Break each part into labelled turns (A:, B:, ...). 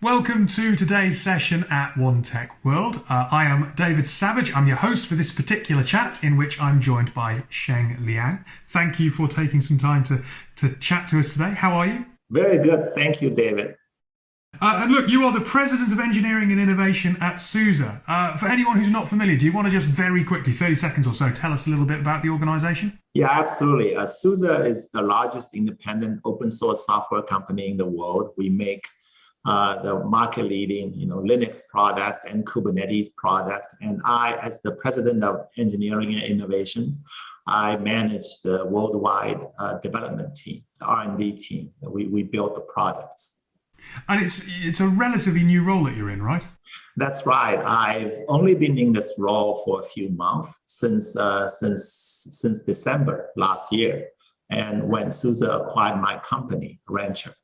A: Welcome to today's session at One Tech World. I am David Savage. I'm your host for this particular chat, in which I'm joined by Sheng Liang. Thank you for taking some time to chat to us today. How are you?
B: Very good. Thank you, David.
A: And look, you are the President of Engineering and Innovation at SUSE. For anyone who's not familiar, do you want to just very quickly, 30 seconds or so, tell us a little bit about the organisation?
B: Yeah, absolutely. SUSE is the largest independent open source software company in the world. We make the market leading, Linux product and Kubernetes product. And I, as the President of Engineering and Innovations, I manage the worldwide development team, the R&D team. We build the products.
A: And it's a relatively new role that you're in, right?
B: That's right. I've only been in this role for a few months since December last year, and when SUSE acquired my company, Rancher.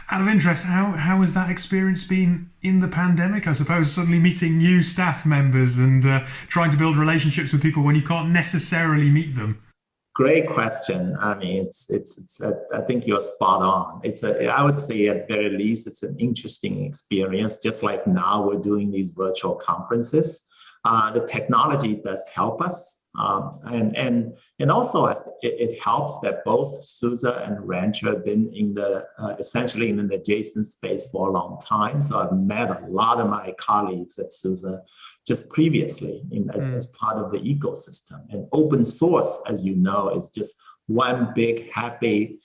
A: Out of interest, how has that experience been in the pandemic? I suppose suddenly meeting new staff members and trying to build relationships with people when you can't necessarily meet them.
B: Great question. I mean, I think you're spot on. I would say at very least, it's an interesting experience. Just like now we're doing these virtual conferences. The technology does help us. And also it helps that both SUSE and Rancher have been essentially in an adjacent space for a long time. So I've met a lot of my colleagues at SUSE just previously as part of the ecosystem. And open source, as you know, is just one big happy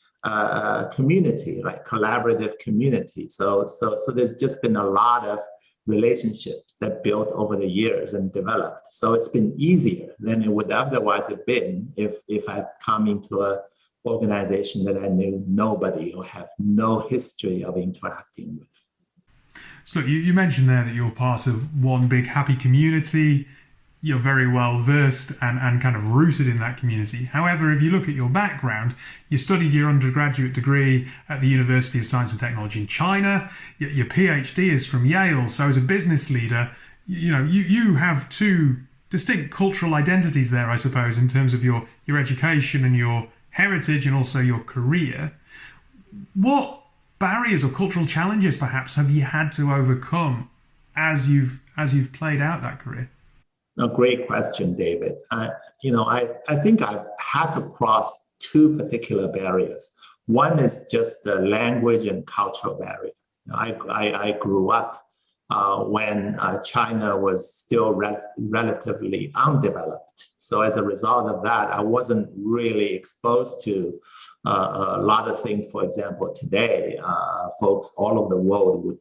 B: community, like collaborative community. So there's just been a lot of relationships that built over the years and developed. So it's been easier than it would otherwise have been if I've come into an organization that I knew nobody or have no history of interacting with.
A: So you mentioned there that you're part of one big happy community. You're very well versed and kind of rooted in that community. However, if you look at your background, you studied your undergraduate degree at the University of Science and Technology in China. Your PhD is from Yale. So as a business leader, you have two distinct cultural identities there, I suppose, in terms of your education and your heritage and also your career. What barriers or cultural challenges perhaps have you had to overcome as you've played out that career?
B: A great question, David. I think I've had to cross two particular barriers. One is just the language and cultural barrier. I grew up when China was still relatively undeveloped. So as a result of that, I wasn't really exposed to a lot of things. For example, today, folks all over the world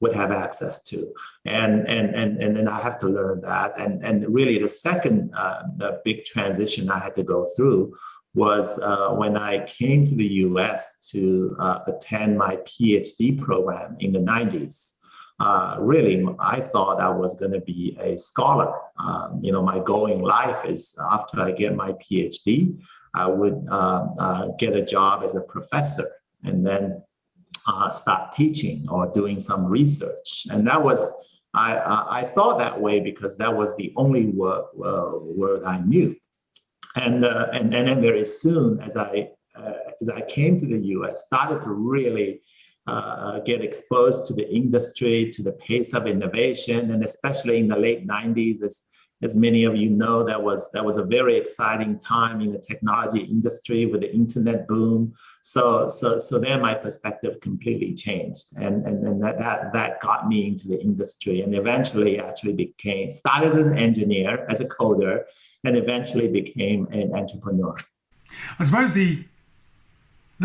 B: would have access to, and then I have to learn that. And really, the second the big transition I had to go through was when I came to the U.S. to attend my PhD program in the 90s. Really, I thought I was going to be a scholar. My goal in life is after I get my PhD, I would get a job as a professor and then start teaching or doing some research. And that was, I thought that way because that was the only word I knew. And then very soon as I came to the US, started to really get exposed to the industry, to the pace of innovation, and especially in the late 90s, as many of you know, that was a very exciting time in the technology industry with the internet boom. So then my perspective completely changed, and that got me into the industry, and eventually actually started as an engineer, as a coder, and eventually became an entrepreneur.
A: I suppose the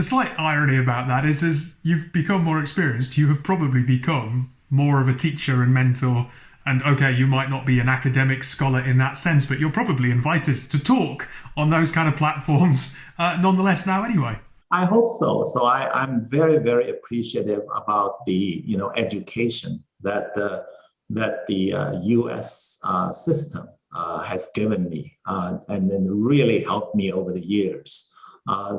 A: slight irony about that is, as you've become more experienced, you have probably become more of a teacher and mentor. And okay, you might not be an academic scholar in that sense, but you're probably invited to talk on those kind of platforms nonetheless now anyway.
B: I hope so. So I'm very, very appreciative about the education that the U.S. system has given me, and then really helped me over the years. I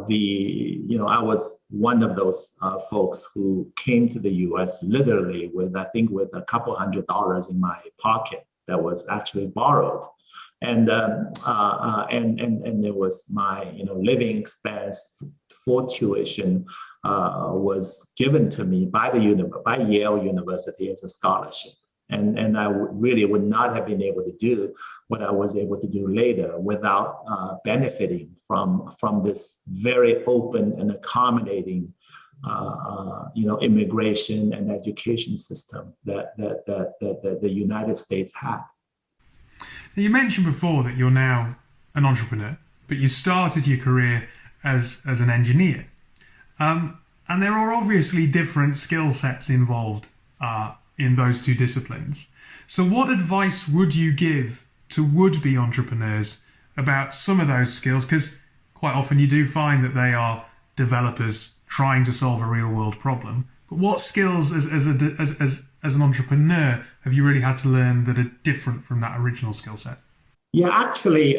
B: was one of those folks who came to the U.S. literally with a couple $100 in my pocket that was actually borrowed, and there was my living expense, full tuition was given to me by by Yale University as a scholarship. And I really would not have been able to do what I was able to do later without benefiting from this very open and accommodating immigration and education system that the United States had.
A: Now, you mentioned before that you're now an entrepreneur, but you started your career as an engineer. And there are obviously different skill sets involved in those two disciplines. So what advice would you give to would-be entrepreneurs about some of those skills? Because quite often you do find that they are developers trying to solve a real-world problem. But what skills as an entrepreneur have you really had to learn that are different from that original skill set?
B: Yeah, actually,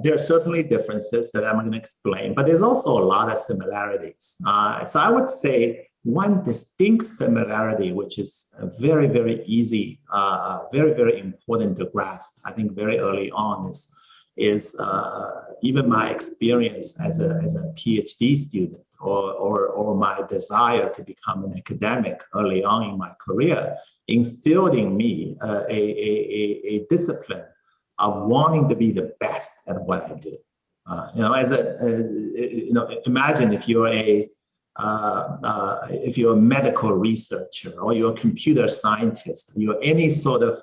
B: there are certainly differences that I'm going to explain, but there's also a lot of similarities. So I would say one distinct similarity, which is very, very easy, very, very important to grasp, I think very early on, is even my experience as a PhD student or my desire to become an academic early on in my career instilled in me a discipline of wanting to be the best at what I do. Imagine if you're a medical researcher or you're a computer scientist, you're any sort of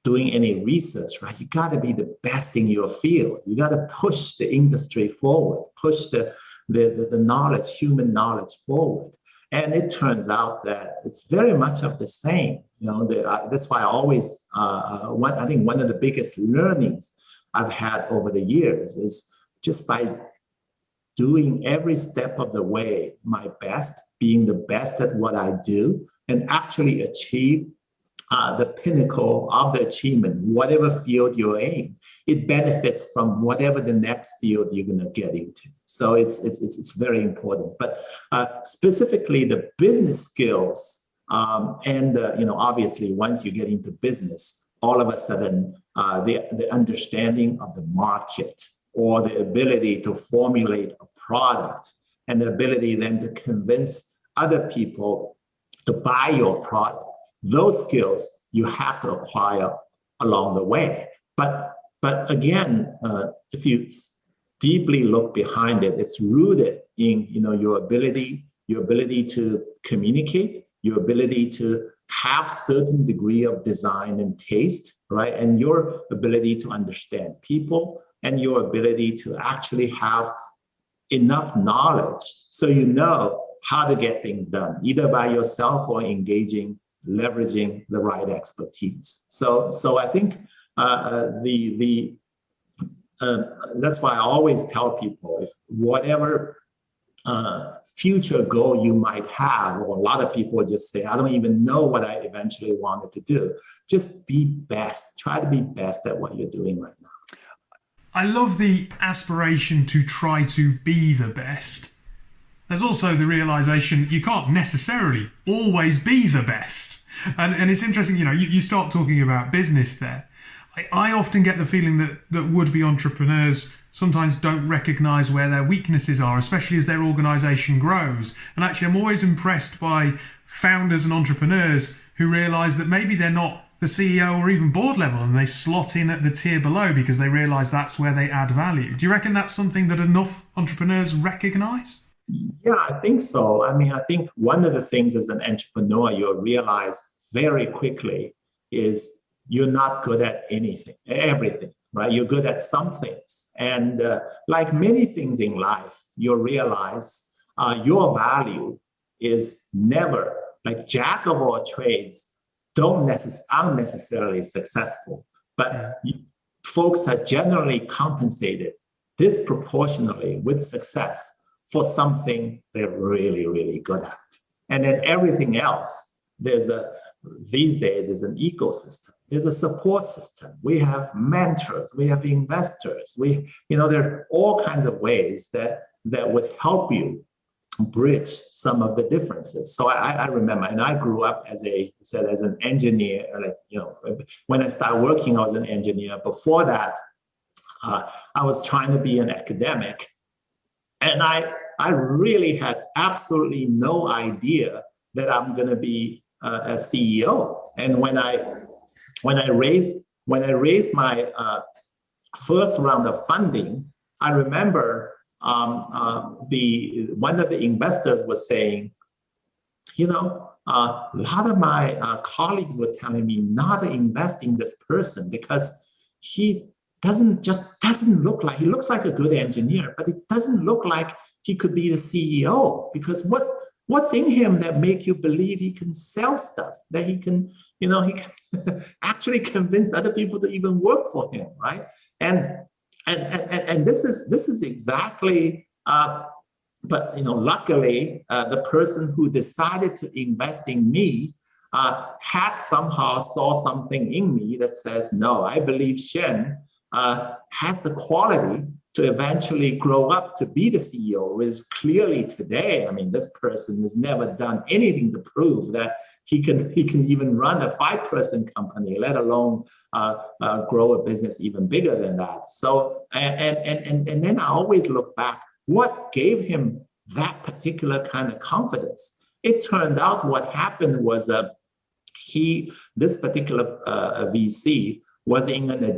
B: doing any research, right? You got to be the best in your field. You got to push the industry forward, push the knowledge, human knowledge forward. And it turns out that it's very much of the same. That's why I always, I think one of the biggest learnings I've had over the years is just by doing every step of the way my best, being the best at what I do, and actually achieve the pinnacle of the achievement, whatever field you're in, it benefits from whatever the next field you're going to get into. So it's very important. But specifically the business skills, obviously once you get into business, all of a sudden the understanding of the market or the ability to formulate a product and the ability then to convince other people to buy your product. Those skills you have to acquire along the way. But again, if you deeply look behind it, it's rooted in your ability to communicate, your ability to have certain degree of design and taste, right? And your ability to understand people and your ability to actually have enough knowledge so you know how to get things done, either by yourself or leveraging the right expertise. So I think that's why I always tell people, if whatever future goal you might have, or a lot of people just say, I don't even know what I eventually wanted to do. Just be best. Try to be best at what you're doing right now.
A: I love the aspiration to try to be the best. There's also the realization you can't necessarily always be the best. And it's interesting, you start talking about business there. I often get the feeling that would-be entrepreneurs sometimes don't recognize where their weaknesses are, especially as their organization grows. And actually, I'm always impressed by founders and entrepreneurs who realize that maybe they're not the CEO or even board level, and they slot in at the tier below because they realize that's where they add value. Do you reckon that's something that enough entrepreneurs recognize?
B: Yeah, I think so. I mean, I think one of the things as an entrepreneur you'll realize very quickly is you're not good at everything, right? You're good at some things. And like many things in life, you'll realize your value is never, like jack of all trades aren't necessarily successful, but folks are generally compensated disproportionately with success for something they're really, really good at. And then everything else, these days is an ecosystem. There's a support system. We have mentors, we have investors. There are all kinds of ways that would help you bridge some of the differences. So I remember, and I grew up as an engineer. When I started working, I was an engineer. Before that, I was trying to be an academic, and I I really had absolutely no idea that I'm going to be a CEO. And when I raised my first round of funding, I remember one of the investors was saying, a lot of my colleagues were telling me not to invest in this person because he doesn't look like, he looks like a good engineer, but it doesn't look like he could be the CEO, because what's in him that make you believe he can sell stuff, that he can actually convince other people to even work for him, right? And this is exactly but luckily, the person who decided to invest in me had somehow saw something in me that says, no, I believe Sheng has the quality to eventually grow up to be the CEO. Which clearly today, I mean, this person has never done anything to prove that he can even run a 5-person company, let alone grow a business even bigger than that. So and then I always look back, what gave him that particular kind of confidence? It turned out what happened was this particular VC was in a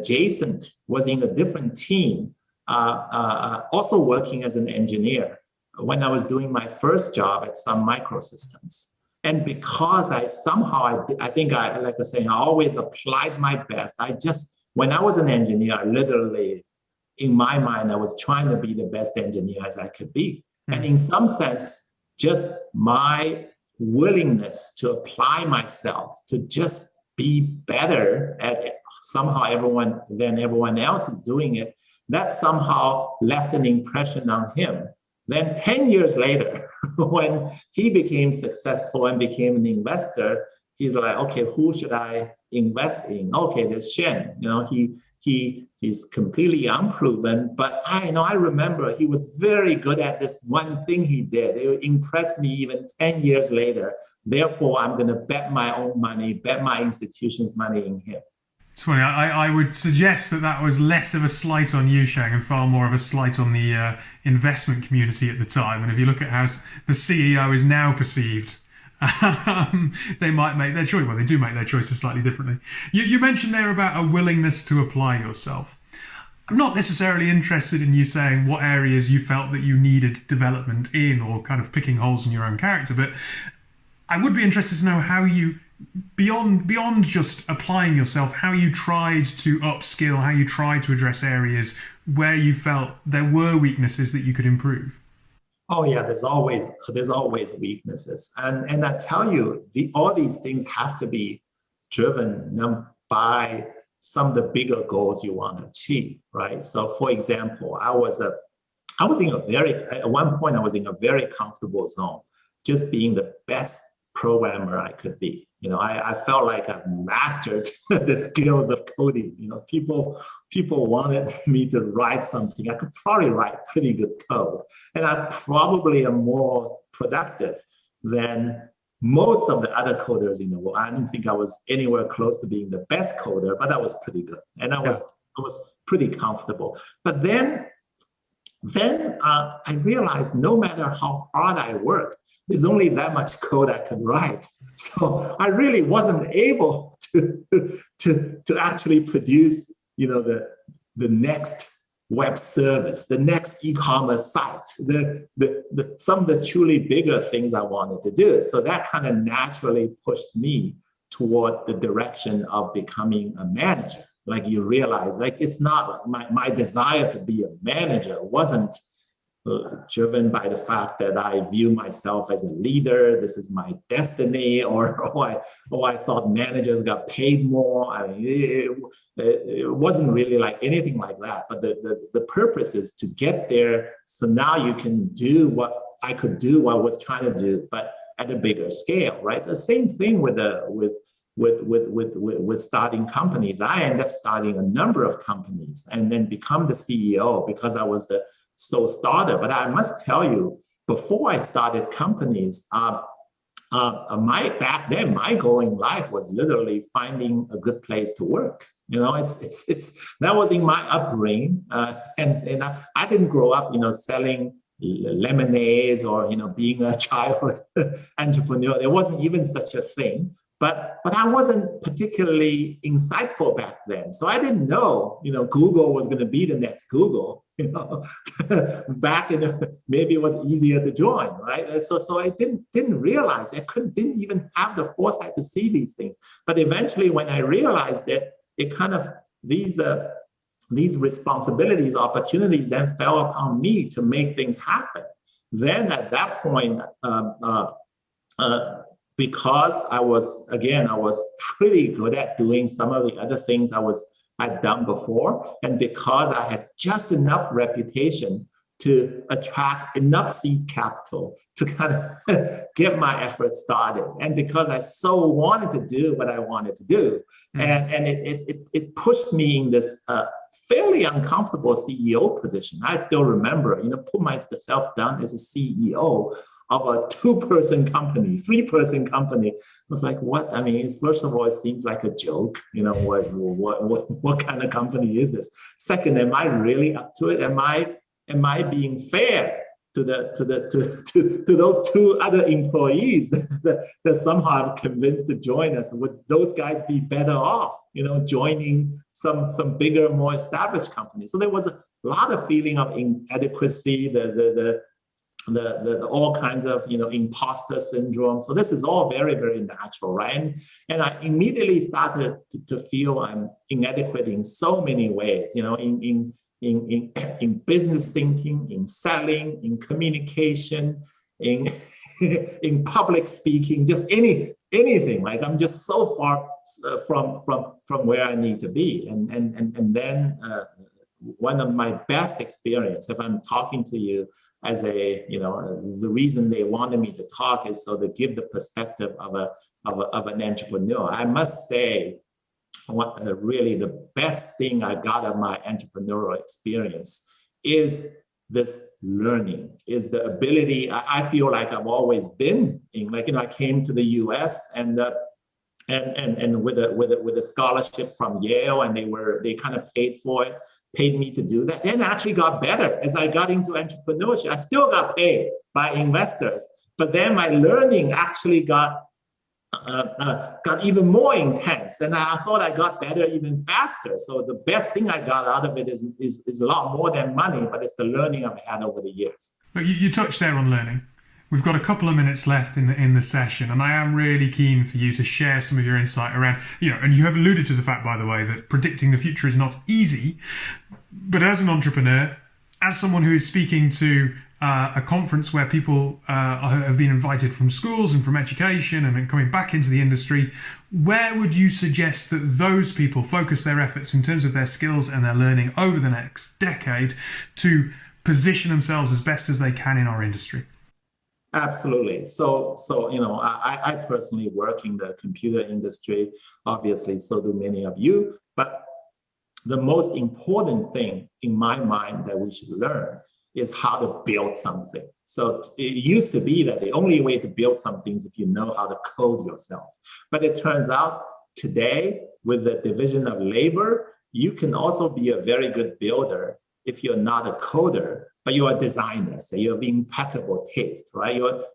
B: different team, also working as an engineer when I was doing my first job at Sun Microsystems. And because I think like I was saying, I always applied my best. When I was an engineer, I literally, in my mind, I was trying to be the best engineer as I could be. And in some sense, just my willingness to apply myself to just be better at it, somehow everyone else is doing it, that somehow left an impression on him. Then 10 years later, when he became successful and became an investor, he's like, okay, who should I invest in? Okay, there's Sheng. He's completely unproven, but I remember he was very good at this one thing he did. It impressed me even 10 years later. Therefore, I'm going to bet my own money, bet my institution's money in him.
A: It's funny, I would suggest that was less of a slight on you, Sheng, and far more of a slight on the investment community at the time. And if you look at how the CEO is now perceived, they might make their choice. Well, they do make their choices slightly differently. You mentioned there about a willingness to apply yourself. I'm not necessarily interested in you saying what areas you felt that you needed development in or kind of picking holes in your own character, but I would be interested to know how you, beyond just applying yourself, how you tried to upskill, how you tried to address areas where you felt there were weaknesses that you could improve.
B: Oh yeah, there's always weaknesses, and I tell you, all these things have to be driven by some of the bigger goals you want to achieve, right? So, for example, at one point I was in a very comfortable zone, just being the best programmer I could be. I felt like I've mastered the skills of coding. People wanted me to write something. I could probably write pretty good code, and I probably am more productive than most of the other coders in the world. I don't think I was anywhere close to being the best coder, but I was pretty good, and I was pretty comfortable. But then I realized no matter how hard I worked, there's only that much code I could write. So I really wasn't able to actually produce, the next web service, the next e-commerce site, some of the truly bigger things I wanted to do. So that kind of naturally pushed me toward the direction of becoming a manager. Like you realize, it's not my desire to be a manager wasn't driven by the fact that I view myself as a leader, this is my destiny, or I thought managers got paid more. I mean, it wasn't really like anything like that. But the purpose is to get there, so now you can do what I could do, what I was trying to do, but at a bigger scale, right? The same thing with starting companies. I ended up starting a number of companies and then become the CEO because I was the sole starter. But I must tell you, before I started companies, back then my goal in life was literally finding a good place to work. It's that was in my upbringing, and I didn't grow up, selling lemonades or being a childhood entrepreneur. There wasn't even such a thing. But I wasn't particularly insightful back then, so I didn't know Google was going to be the next Google. Back in maybe it was easier to join, right? So I didn't realize didn't even have the foresight to see these things. But eventually, when I realized it kind of these responsibilities, opportunities then fell upon me to make things happen. Then at that point, because I was pretty good at doing some of the other things I'd done before, and because I had just enough reputation to attract enough seed capital to kind of get my efforts started, and because I so wanted to do what I wanted to do, and it pushed me in this fairly uncomfortable CEO position. I still remember, put myself down as a CEO of a 2-person company, 3-person company. I was like, what? I mean, first of all, it seems like a joke. What kind of company is this? Second, am I really up to it? Am I being fair to those 2 other employees that somehow I'm convinced to join us? Would those guys be better off, joining some bigger, more established companies? So there was a lot of feeling of inadequacy, the all kinds of imposter syndrome. So this is all very, very natural, right? And I immediately started to feel I'm inadequate in so many ways, in business thinking, in selling, in communication, in in public speaking, just anything. Like I'm just so far from where I need to be. And then one of my best experience, if I'm talking to you as the reason they wanted me to talk is so to give the perspective of an entrepreneur. I must say, really the best thing I got of my entrepreneurial experience is this learning, is the ability. I feel like I've always been in, I came to the U.S. and with a scholarship from Yale, and they kind of paid me to do that, and actually got better as I got into entrepreneurship. I still got paid by investors, but then my learning actually got even more intense, and I thought I got better even faster. So the best thing I got out of it is a lot more than money, but it's the learning I've had over the years.
A: But you touched there on learning. We've got a couple of minutes left in the session, and I am really keen for you to share some of your insight around, and you have alluded to the fact, by the way, that predicting the future is not easy. But as an entrepreneur, as someone who is speaking to a conference where people have been invited from schools and from education and then coming back into the industry, where would you suggest that those people focus their efforts in terms of their skills and their learning over the next decade to position themselves as best as they can in our industry?
B: Absolutely. So I personally work in the computer industry, obviously, so do many of you. But the most important thing in my mind that we should learn is how to build something. So it used to be that the only way to build something is if you know how to code yourself. But it turns out today, with the division of labor, you can also be a very good builder if you're not a coder, but you're a designer. So you have impeccable taste, right? You're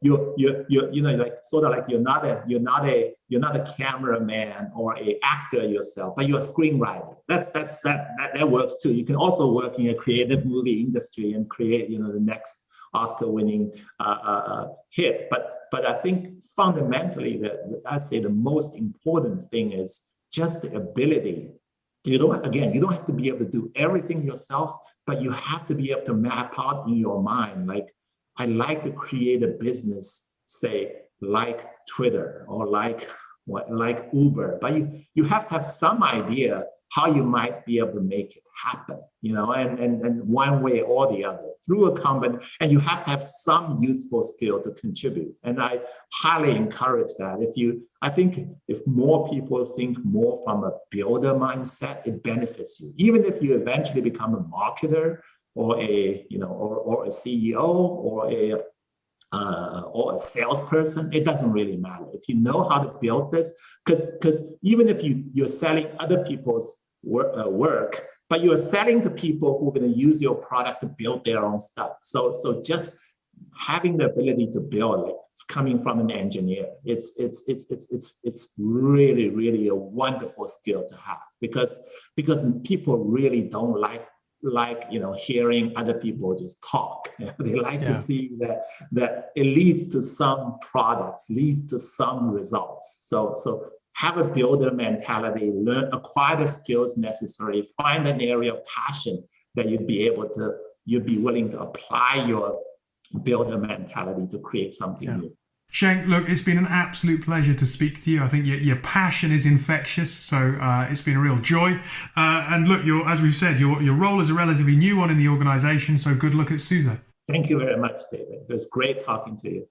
B: not a cameraman or a actor yourself, but you're a screenwriter. That works too. You can also work in a creative movie industry and create the next Oscar-winning hit. But I think fundamentally, I'd say the most important thing is just the ability. You don't have to be able to do everything yourself, but you have to be able to map out in your mind, like, I like to create a business, say, like Twitter or like Uber, but you have to have some idea how you might be able to make it happen, and one way or the other through a combination, and you have to have some useful skill to contribute. And I highly encourage that. I think if more people think more from a builder mindset, it benefits you. Even if you eventually become a marketer or a CEO or a salesperson, it doesn't really matter. If you know how to build this, because even if you're selling other people's work, but you're selling to people who are going to use your product to build their own stuff. So just having the ability to build, like coming from an engineer, it's really, really a wonderful skill to have, because people really don't like hearing other people just talk. They like to see that it leads to some products, leads to some results. So have a builder mentality, acquire the skills necessary, find an area of passion that you'd be willing to apply your builder mentality to create something new.
A: Sheng, look, it's been an absolute pleasure to speak to you. I think your passion is infectious, so it's been a real joy. And look, as we've said, your role is a relatively new one in the organization, so good luck at SUSE.
B: Thank you very much, David. It was great talking to you.